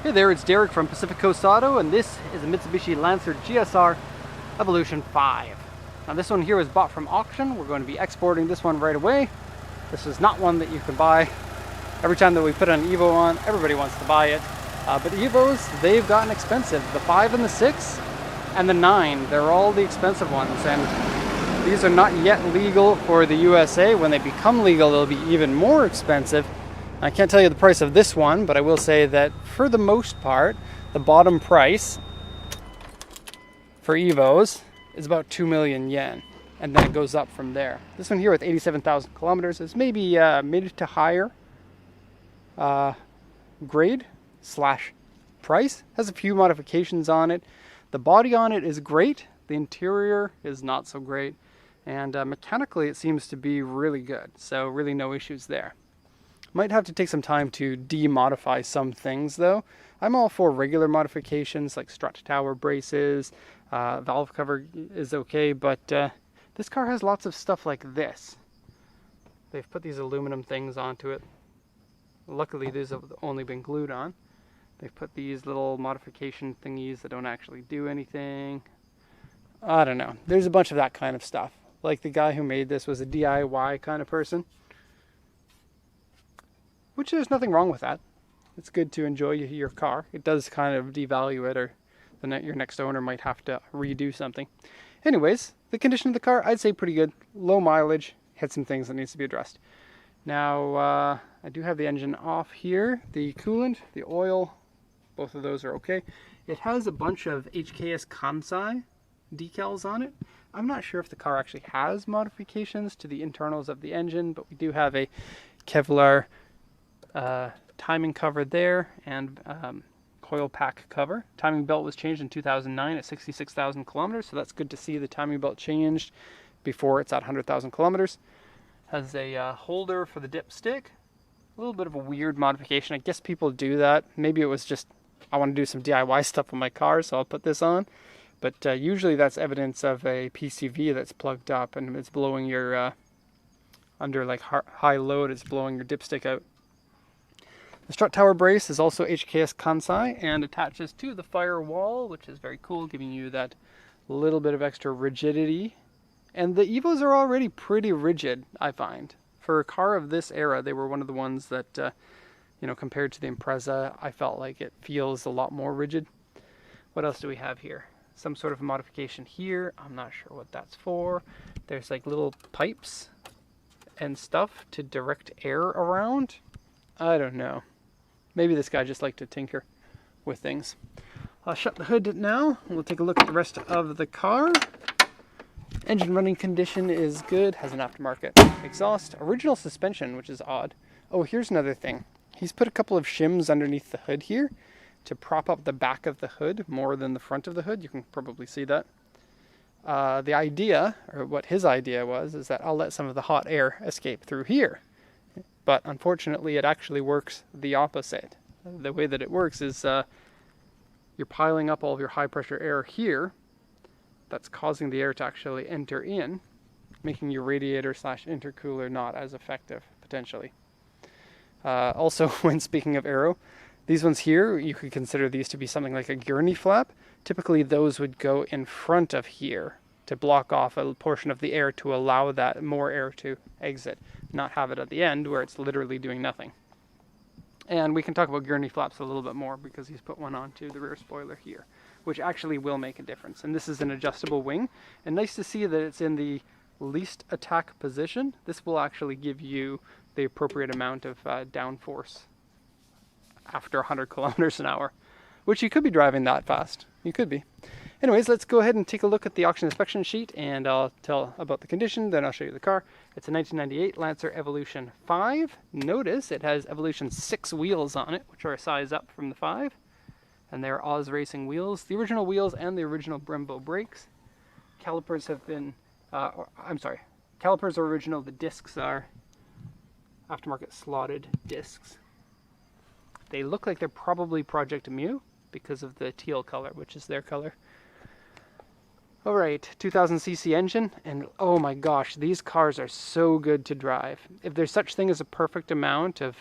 Hey there, it's Derek from Pacific Coast Auto, and this is a Mitsubishi Lancer GSR Evolution 5. Now this one here was bought from auction. We're going to be exporting this one right away. This is not one that you can buy. Every time that we put an Evo on, everybody wants to buy it. But Evos, they've gotten expensive. The 5 and the 6 and the 9, they're all the expensive ones. And these are not yet legal for the USA. When they become legal, they'll be even more expensive. I can't tell you the price of this one, but I will say that for the most part, the bottom price for Evos is about 2 million yen, and then it goes up from there. This one here with 87,000 kilometers is maybe mid to higher grade slash price. Has a few modifications on it. The body on it is great. The interior is not so great, and mechanically it seems to be really good. So really no issues there. Might have to take some time to de-modify some things though. I'm all for regular modifications like strut tower braces, valve cover is okay, but this car has lots of stuff like this. They've put these aluminum things onto it. Luckily these have only been glued on. They've put these little modification thingies that don't actually do anything. I don't know. There's a bunch of that kind of stuff. Like the guy who made this was a DIY kind of person. Which there's nothing wrong with that. It's good to enjoy your car. It does kind of devalue it, or your next owner might have to redo something. Anyways, the condition of the car, I'd say pretty good. Low mileage, had some things that needs to be addressed. Now, I do have the engine off here. The coolant, the oil, both of those are okay. It has a bunch of HKS Kansai decals on it. I'm not sure if the car actually has modifications to the internals of the engine, but we do have a Kevlar timing cover there, and coil pack cover. Timing belt was changed in 2009 at 66,000 kilometers, so that's good to see the timing belt changed before it's at 100,000 kilometers. Has a holder for the dipstick. A little bit of a weird modification. I guess people do that. Maybe it was just, I want to do some DIY stuff with my car, so I'll put this on. But usually that's evidence of a PCV that's plugged up and it's blowing your, under like high load, it's blowing your dipstick out. The strut tower brace is also HKS Kansai and attaches to the firewall, which is very cool, giving you that little bit of extra rigidity. And the Evos are already pretty rigid, I find. For a car of this era, they were one of the ones that, compared to the Impreza, I felt like it feels a lot more rigid. What else do we have here? Some sort of a modification here. I'm not sure what that's for. There's like little pipes and stuff to direct air around. I don't know. Maybe this guy just liked to tinker with things. I'll shut the hood now. We'll take a look at the rest of the car. Engine running condition is good. Has an aftermarket exhaust. Original suspension, which is odd. Oh, here's another thing. He's put a couple of shims underneath the hood here to prop up the back of the hood more than the front of the hood. You can probably see that. The idea, or what his idea was, is that I'll let some of the hot air escape through here. But unfortunately, it actually works the opposite. The way that it works is you're piling up all of your high pressure air here. That's causing the air to actually enter in, making your radiator slash intercooler not as effective, potentially. Also, when speaking of aero, these ones here, you could consider these to be something like a Gurney Flap. Typically, those would go in front of here to block off a portion of the air to allow that more air to exit, not have it at the end where it's literally doing nothing. And we can talk about Gurney Flaps a little bit more because he's put one onto the rear spoiler here, which actually will make a difference. And this is an adjustable wing, and nice to see that it's in the least attack position. This will actually give you the appropriate amount of downforce after 100 kilometers an hour, which you could be driving that fast. You could be. Anyways, let's go ahead and take a look at the auction inspection sheet, and I'll tell about the condition, then I'll show you the car. It's a 1998 Lancer Evolution 5. Notice it has Evolution 6 wheels on it, which are a size up from the 5. And they're Oz Racing wheels. The original wheels and the original Brembo brakes. Calipers have been, calipers are original. The discs are aftermarket slotted discs. They look like they're probably Project Mu because of the teal color, which is their color. Alright, 2000cc engine, and oh my gosh, these cars are so good to drive. If there's such thing as a perfect amount of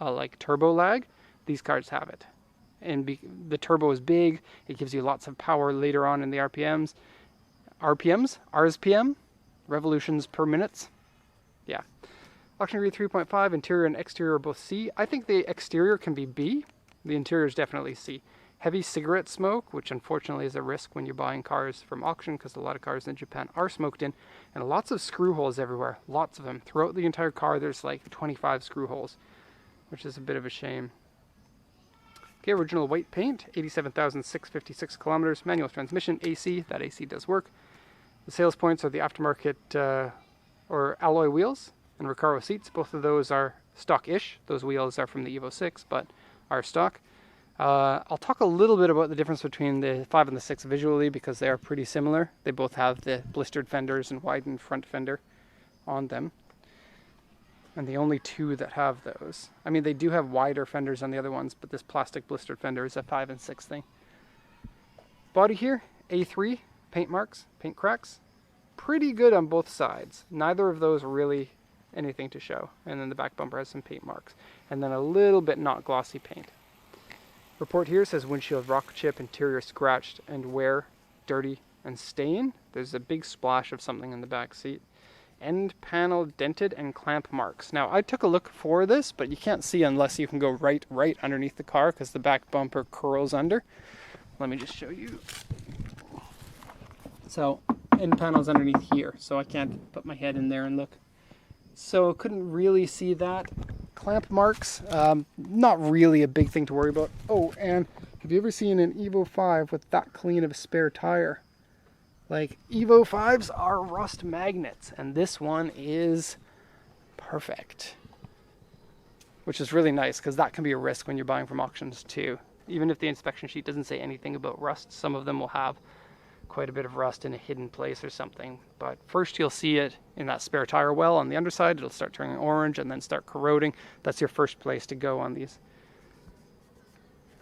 like turbo lag, these cars have it. and the turbo is big. It gives you lots of power later on in the RPM, revolutions per minute. Yeah. Auction grade 3.5, interior and exterior are both C. I think the exterior can be B. The interior is definitely C. Heavy cigarette smoke, which unfortunately is a risk when you're buying cars from auction because a lot of cars in Japan are smoked in. And lots of screw holes everywhere. Lots of them. Throughout the entire car, there's like 25 screw holes, which is a bit of a shame. Okay, original white paint, 87,656 kilometers, manual transmission, AC. That AC does work. The sales points are the aftermarket or alloy wheels and Recaro seats. Both of those are stock-ish. Those wheels are from the Evo 6, but are stock. I'll talk a little bit about the difference between the 5 and the 6 visually because they are pretty similar. They both have the blistered fenders and widened front fender on them. And the only two that have those. I mean, they do have wider fenders on the other ones, but this plastic blistered fender is a 5 and 6 thing. Body here, A3, paint marks, paint cracks. Pretty good on both sides. Neither of those really anything to show. And then the back bumper has some paint marks. And then a little bit not glossy paint. Report here says windshield rock chip, interior scratched and wear, dirty and stain. There's a big splash of something in the back seat. End panel dented and clamp marks. Now I took a look for this, but you can't see unless you can go right underneath the car because the back bumper curls under. Let me just show you. So end panel's underneath here, so I can't put my head in there and look. So couldn't really see that. Clamp marks, not really a big thing to worry about. Oh, and have you ever seen an Evo 5 with that clean of a spare tire? Like, Evo 5s are rust magnets, and this one is perfect. Which is really nice, because that can be a risk when you're buying from auctions too. Even if the inspection sheet doesn't say anything about rust, some of them will have quite a bit of rust in a hidden place or something. But first you'll see it in that spare tire well on the underside. It'll start turning orange and then start corroding. That's your first place to go on these.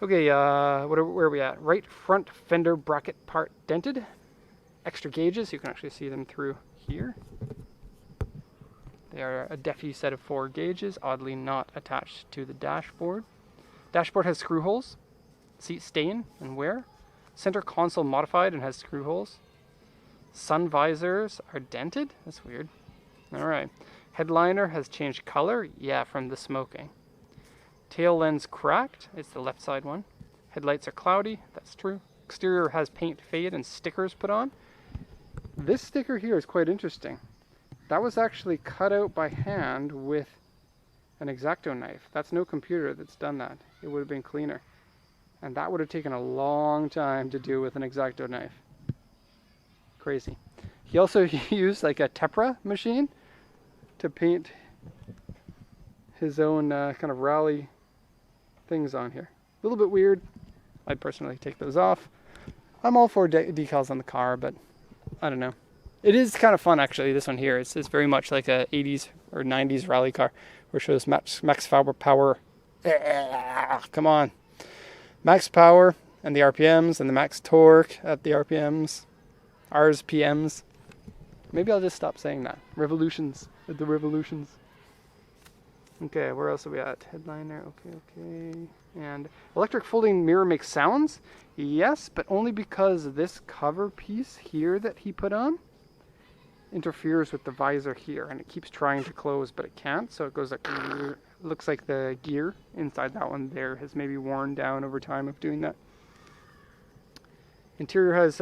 Okay, where are we at? Right front fender bracket part dented. Extra gauges, you can actually see them through here. They are a Defi set of 4 gauges, oddly not attached to the dashboard. Dashboard has screw holes, seat stain and wear. Center console modified and has screw holes. Sun visors are dented. That's weird. Alright. Headliner has changed color. Yeah, from the smoking. Tail lens cracked. It's the left side one. Headlights are cloudy. That's true. Exterior has paint fade and stickers put on. This sticker here is quite interesting. That was actually cut out by hand with an X-Acto knife. That's no computer that's done that. It would have been cleaner. And that would have taken a long time to do with an X-Acto knife. Crazy. He also used like a Tepra machine to paint his own kind of rally things on here. A little bit weird. I'd personally take those off. I'm all for decals on the car, but I don't know. It is kind of fun actually, this one here. It's very much like a 80s or 90s rally car where it shows max power. Come on. Max power and the RPMs and the max torque at the RPMs. RPMs. Maybe I'll just stop saying that. Revolutions. The revolutions. Okay, where else are we at? Headliner. Okay. And electric folding mirror makes sounds. Yes, but only because this cover piece here that he put on interferes with the visor here, and it keeps trying to close, but it can't. So it goes like, looks like the gear inside that one there has maybe worn down over time of doing that. Interior has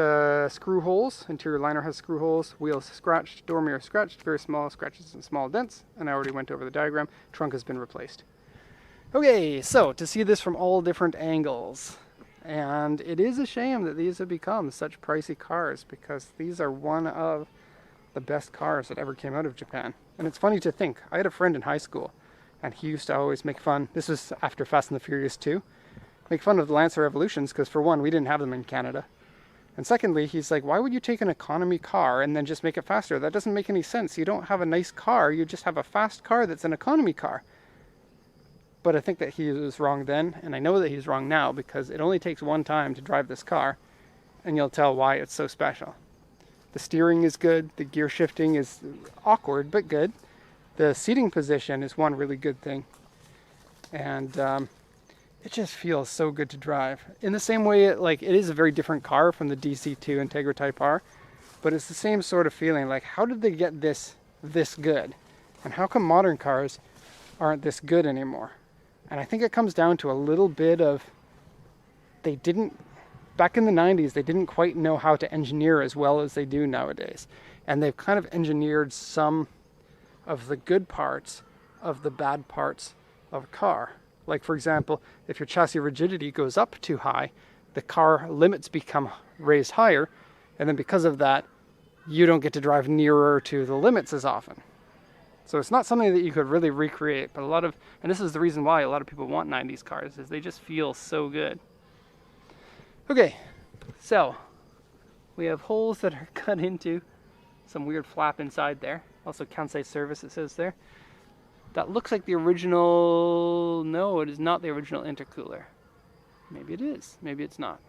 screw holes. Interior liner has screw holes. Wheels scratched. Door mirror scratched. Very small scratches and small dents. And I already went over the diagram. Trunk has been replaced. Okay, so to see this from all different angles. And it is a shame that these have become such pricey cars because these are one of the best cars that ever came out of Japan. And it's funny to think, I had a friend in high school and he used to always make fun, this was after Fast and the Furious 2, make fun of the Lancer Evolutions because for one, we didn't have them in Canada. And secondly, he's like, why would you take an economy car and then just make it faster? That doesn't make any sense. You don't have a nice car, you just have a fast car that's an economy car. But I think that he was wrong then, and I know that he's wrong now because it only takes one time to drive this car and you'll tell why it's so special. The steering is good, the gear shifting is awkward but good. The seating position is one really good thing. And it just feels so good to drive. In the same way, it is a very different car from the DC2 Integra Type R, but it's the same sort of feeling. Like, how did they get this good? And how come modern cars aren't this good anymore? And I think it comes down to a little bit of, back in the 90s, they didn't quite know how to engineer as well as they do nowadays. And they've kind of engineered some of the good parts of the bad parts of a car. Like, for example, if your chassis rigidity goes up too high, the car limits become raised higher, and then because of that, you don't get to drive nearer to the limits as often. So it's not something that you could really recreate, but and this is the reason why a lot of people want 90s cars, is they just feel so good. Okay, so we have holes that are cut into some weird flap inside there. Also Kansai service, it says there. That looks like the original. No, it is not the original intercooler. Maybe it is. Maybe it's not.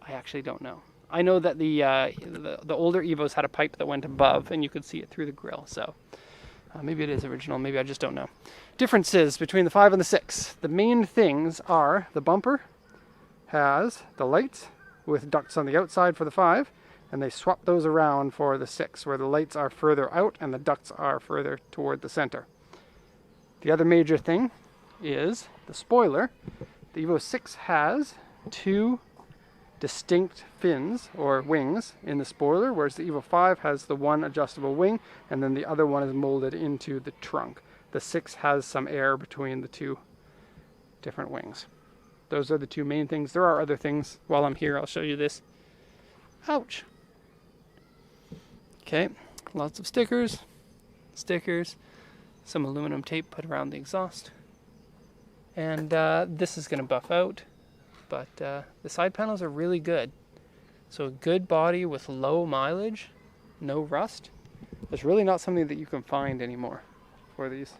I actually don't know. I know that the older Evos had a pipe that went above, and you could see it through the grill. So maybe it is original. Maybe I just don't know. Differences between the 5 and the 6. The main things are the bumper has the lights with ducts on the outside for the 5. And they swap those around for the 6, where the lights are further out and the ducts are further toward the center. The other major thing is the spoiler. The Evo 6 has 2 distinct fins or wings in the spoiler, whereas the Evo 5 has the one adjustable wing, and then the other one is molded into the trunk. The 6 has some air between the 2 different wings. Those are the 2 main things. There are other things. While I'm here, I'll show you this. Ouch. Okay, lots of stickers, some aluminum tape put around the exhaust, and this is going to buff out, but the side panels are really good. So a good body with low mileage, no rust. It's really not something that you can find anymore for these.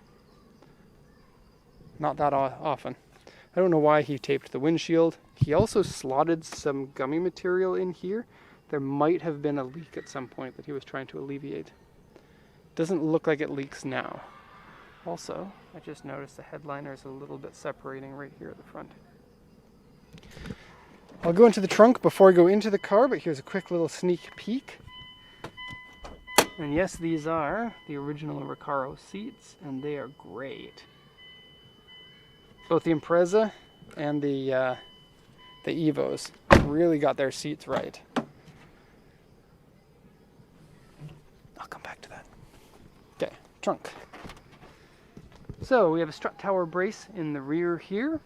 Not that often. I don't know why he taped the windshield. He also slotted some gummy material in here. There might have been a leak at some point that he was trying to alleviate. Doesn't look like it leaks now. Also, I just noticed the headliner is a little bit separating right here at the front. I'll go into the trunk before I go into the car, but here's a quick little sneak peek. And yes, these are the original Recaro seats, and they are great. Both the Impreza and the Evos really got their seats right. I'll come back to that. Okay, trunk. So we have a strut tower brace in the rear here.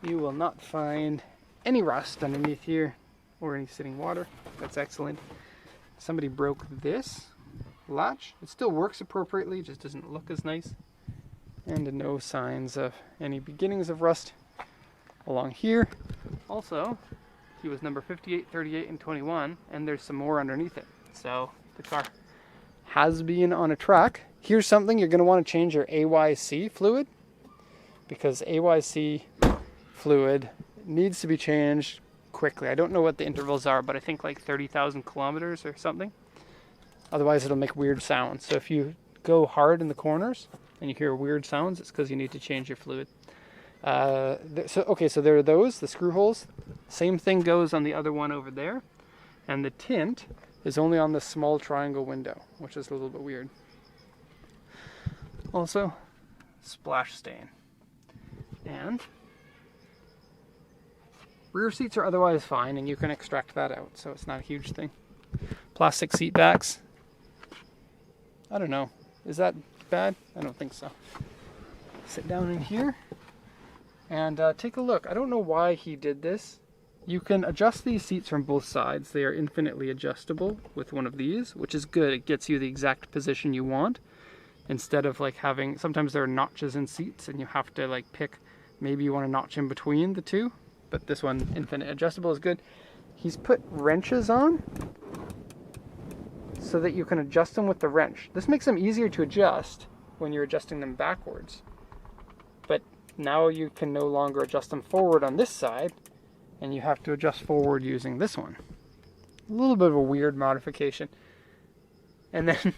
You will not find any rust underneath here or any sitting water. That's excellent. Somebody broke this latch. It still works appropriately, just doesn't look as nice. And no signs of any beginnings of rust along here. Also, he was number 58, 38, and 21, and there's some more underneath it. So the car has been on a track. Here's something: you're going to want to change your AYC fluid, because AYC fluid needs to be changed quickly. I don't know what the intervals are, but I think like 30,000 kilometers or something. Otherwise it'll make weird sounds. So if you go hard in the corners and you hear weird sounds, it's because you need to change your fluid. So there are those, the screw holes. Same thing goes on the other one over there. And the tint is only on the small triangle window, which is a little bit weird. Also, splash stain. And rear seats are otherwise fine, and you can extract that out, so it's not a huge thing. Plastic seat backs. I don't know. Is that bad? I don't think so. Sit down in here and take a look. I don't know why he did this. You can adjust these seats from both sides. They are infinitely adjustable with one of these, which is good. It gets you the exact position you want, instead of like having, sometimes there are notches in seats and you have to like pick, maybe you want a notch in between the two, but this one, infinite adjustable, is good. He's put wrenches on so that you can adjust them with the wrench. This makes them easier to adjust when you're adjusting them backwards, but now you can no longer adjust them forward on this side, and you have to adjust forward using this one. A little bit of a weird modification. And then,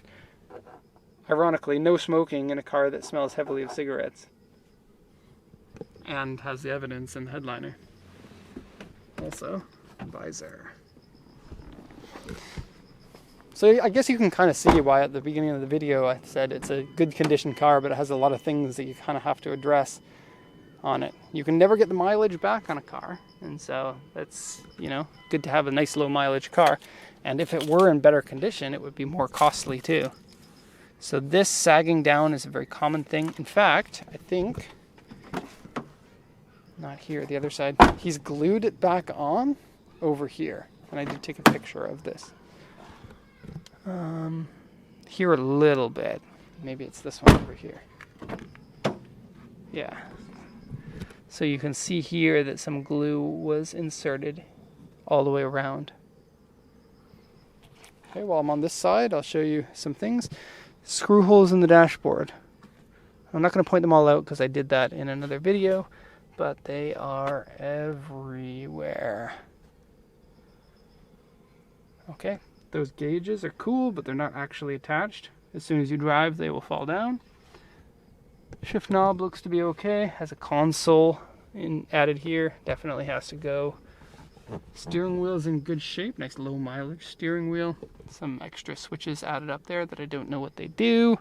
ironically, no smoking in a car that smells heavily of cigarettes. and has the evidence in the headliner. Also, visor. So I guess you can kind of see why at the beginning of the video I said it's a good condition car, but it has a lot of things that you kind of have to address on it. You can never get the mileage back on a car, and so it's, you know, good to have a nice low mileage car. And if it were in better condition, it would be more costly too. So this sagging down is a very common thing. In fact, I think, not here, the other side, he's glued it back on over here. And I did take a picture of this. Here a little bit. Maybe it's this one over here. Yeah. So you can see here that some glue was inserted all the way around. Okay, while I'm on this side, I'll show you some things. Screw holes in the dashboard. I'm not going to point them all out because I did that in another video, but they are everywhere. Okay, those gauges are cool, but they're not actually attached. As soon as you drive, they will fall down. Shift knob looks to be okay. Has a console added here. Definitely has to go. Steering wheel is in good shape. Nice low mileage steering wheel. Some extra switches added up there that I don't know what they do.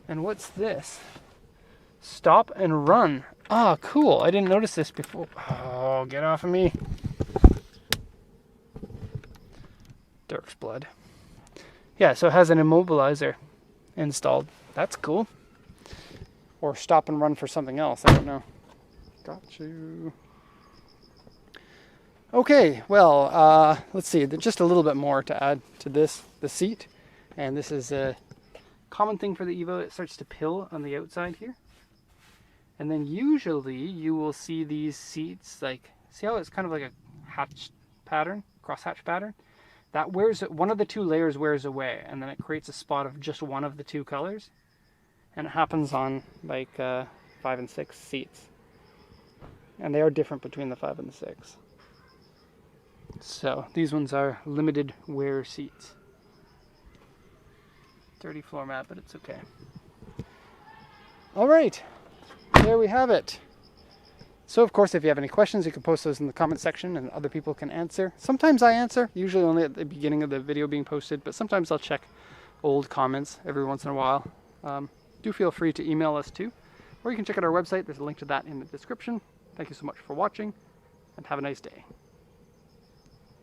And what's this? Stop and run. Ah, cool. I didn't notice this before. Oh, get off of me. Dirk's blood. Yeah, so it has an immobilizer installed. That's cool. Or stop and run for something else. I don't know. Got you. Okay, well, let's see. Just a little bit more to add to this. The seat. And this is a common thing for the Evo. It starts to pill on the outside here. And then usually you will see these seats, like, see how it's kind of like a hatch pattern, crosshatch pattern? That wears, one of the two layers wears away, and then it creates a spot of just one of the two colors. And it happens on like 5 and 6 seats. And they are different between the 5 and the 6. So these ones are limited wear seats. Dirty floor mat, but it's okay. All right, there we have it. So of course, if you have any questions, you can post those in the comment section and other people can answer. Sometimes I answer, usually only at the beginning of the video being posted, but sometimes I'll check old comments every once in a while. Do feel free to email us too, or you can check out our website. There's a link to that in the description. Thank you so much for watching, and have a nice day.